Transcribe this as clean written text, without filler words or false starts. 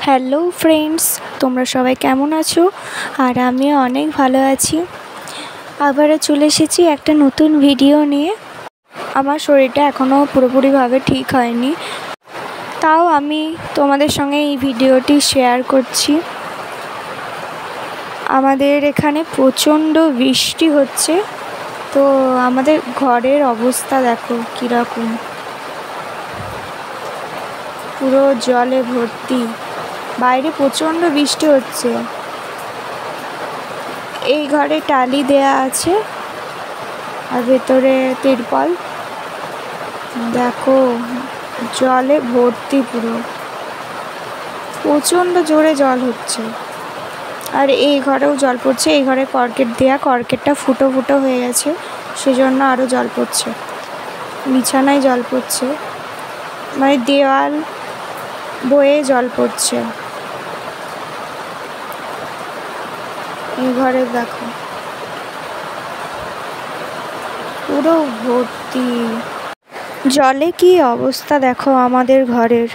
Hello friends, তোমরা সবাই কেমন আছো? আর আমি অনেক ভালো আছি। আবারও চলে এসেছি একটা নতুন ভিডিও নিয়ে। আমার শরীরটা এখনও পুরোপুরিভাবে ঠিক হয়নি, তাও আমি তোমাদের সঙ্গে এই ভিডিওটি শেয়ার করছি। আমাদের এখানে প্রচণ্ড বৃষ্টি হচ্ছে, তো আমাদের ঘরের অবস্থা দেখো কীরকম, পুরো জলে ভর্তি। বাইরে প্রচণ্ড বৃষ্টি হচ্ছে। এই ঘরে টালি দেয়া আছে আর ভেতরে তিরপল। দেখো জলে ভর্তি, পুরো প্রচণ্ড জোরে জল হচ্ছে। আর এই ঘরেও জল পড়ছে। এই ঘরে কর্কেট দেয়া, কর্কেটটা ফুটো ফুটো হয়ে গেছে, সেজন্য আরও জল পড়ছে। বিছানায় জল পড়ছে, মানে দেওয়াল বয়ে জল পড়ছে। এই ঘরে দেখো পুরো ভর্তি জলে, কি অবস্থা দেখো আমাদের ঘরের।